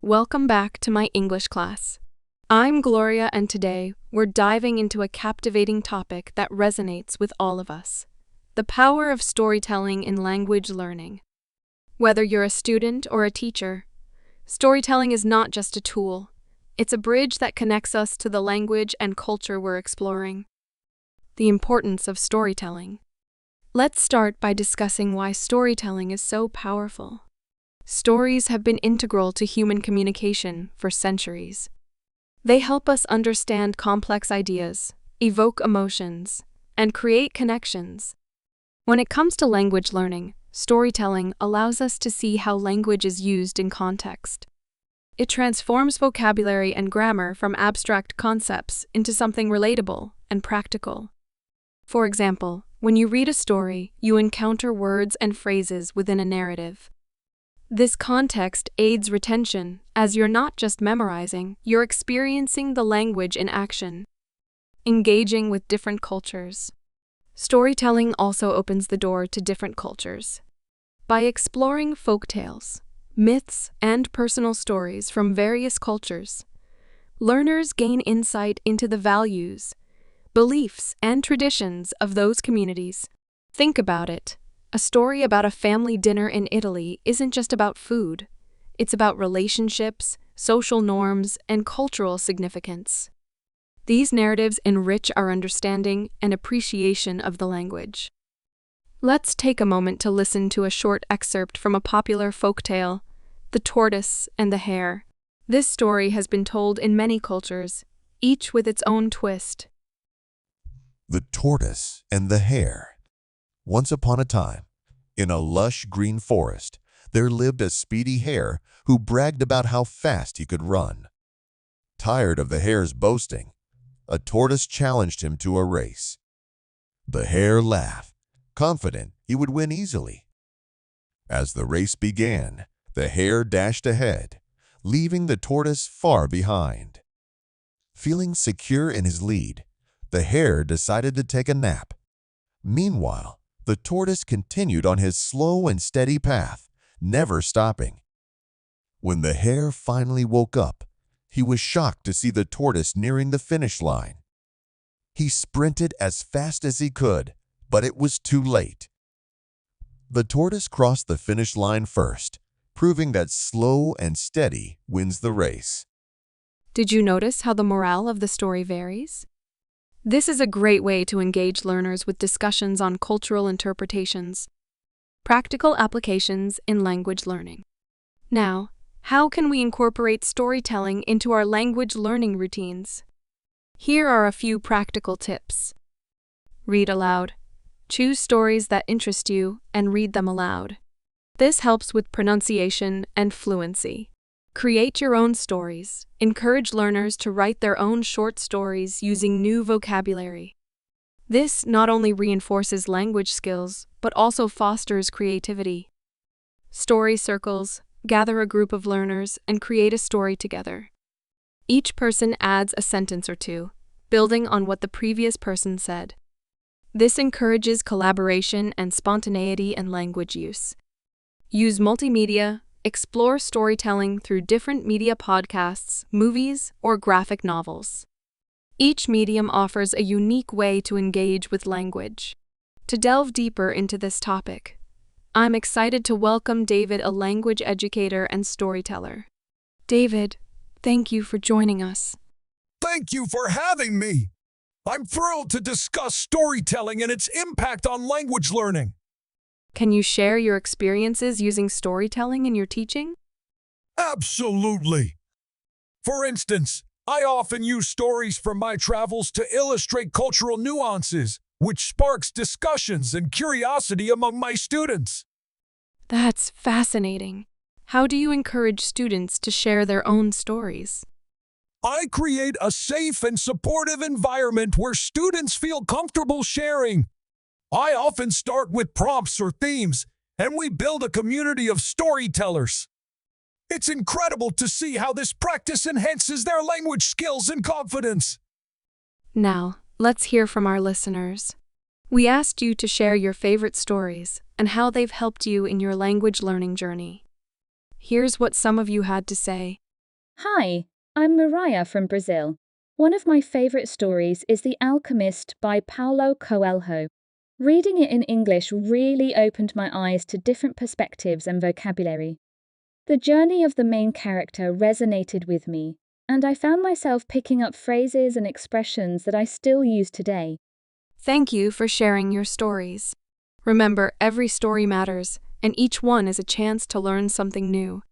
welcome back to my English class. I'm Gloria, and today we're diving into a captivating topic that resonates with all of us: the power of storytelling in language learning. Whether you're a student or a teacher, storytelling is not just a tool, it's a bridge that connects us to the language and culture we're exploring. The importance of storytelling. Let's start by discussing why storytelling is so powerful. Stories have been integral to human communication for centuries. They help us understand complex ideas, evoke emotions, and create connections. When it comes to language learning, storytelling allows us to see how language is used in context. It transforms vocabulary and grammar from abstract concepts into something relatable and practical. For example, when you read a story, you encounter words and phrases within a narrative. This context aids retention, as you're not just memorizing, you're experiencing the language in action. Engaging with different cultures. Storytelling also opens the door to different cultures. By exploring folktales, myths, and personal stories from various cultures, learners gain insight into the values, beliefs, and traditions of those communities. Think about it. A story about a family dinner in Italy isn't just about food. It's about relationships, social norms, and cultural significance. These narratives enrich our understanding and appreciation of the language. Let's take a moment to listen to a short excerpt from a popular folktale, The Tortoise and the Hare. This story has been told in many cultures, each with its own twist. The Tortoise and the Hare. Once upon a time, in a lush green forest, there lived a speedy hare who bragged about how fast he could run. Tired of the hare's boasting, a tortoise challenged him to a race. The hare laughed, confident he would win easily. As the race began, the hare dashed ahead, leaving the tortoise far behind. Feeling secure in his lead, the hare decided to take a nap. Meanwhile, the tortoise continued on his slow and steady path, never stopping. When the hare finally woke up, he was shocked to see the tortoise nearing the finish line. He sprinted as fast as he could, but it was too late. The tortoise crossed the finish line first, proving that slow and steady wins the race. Did you notice how the morale of the story varies? This is a great way to engage learners with discussions on cultural interpretations, practical applications in language learning. Now, how can we incorporate storytelling into our language learning routines? Here are a few practical tips. Read aloud. Choose stories that interest you and read them aloud. This helps with pronunciation and fluency. Create your own stories. Encourage learners to write their own short stories using new vocabulary. This not only reinforces language skills, but also fosters creativity. Story circles. Gather a group of learners and create a story together. Each person adds a sentence or two, building on what the previous person said. This encourages collaboration and spontaneity in language use. Use multimedia. Explore storytelling through different media: podcasts, movies, or graphic novels. Each medium offers a unique way to engage with language. To delve deeper into this topic, I'm excited to welcome David, a language educator and storyteller. David, thank you for joining us. Thank you for having me. I'm thrilled to discuss storytelling and its impact on language learning. Can you share your experiences using storytelling in your teaching? Absolutely. For instance, I often use stories from my travels to illustrate cultural nuances, which sparks discussions and curiosity among my students. That's fascinating. How do you encourage students to share their own stories? I create a safe and supportive environment where students feel comfortable sharing. I often start with prompts or themes, and we build a community of storytellers. It's incredible to see how this practice enhances their language skills and confidence. Now, let's hear from our listeners. We asked you to share your favorite stories and how they've helped you in your language learning journey. Here's what some of you had to say. Hi, I'm Mariah from Brazil. One of my favorite stories is The Alchemist by Paulo Coelho. Reading it in English really opened my eyes to different perspectives and vocabulary. The journey of the main character resonated with me, and I found myself picking up phrases and expressions that I still use today. Thank you for sharing your stories. Remember, every story matters, and each one is a chance to learn something new.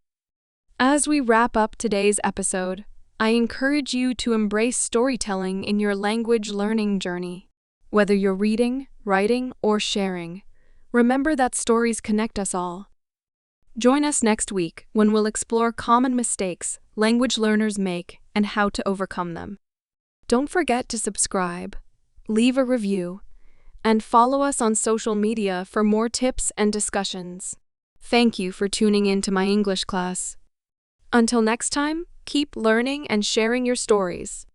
As we wrap up today's episode, I encourage you to embrace storytelling in your language learning journey. Whether you're reading, writing, or sharing, remember that stories connect us all. Join us next week when we'll explore common mistakes language learners make and how to overcome them. Don't forget to subscribe, leave a review, and follow us on social media for more tips and discussions. Thank you for tuning in to my English class. Until next time, keep learning and sharing your stories.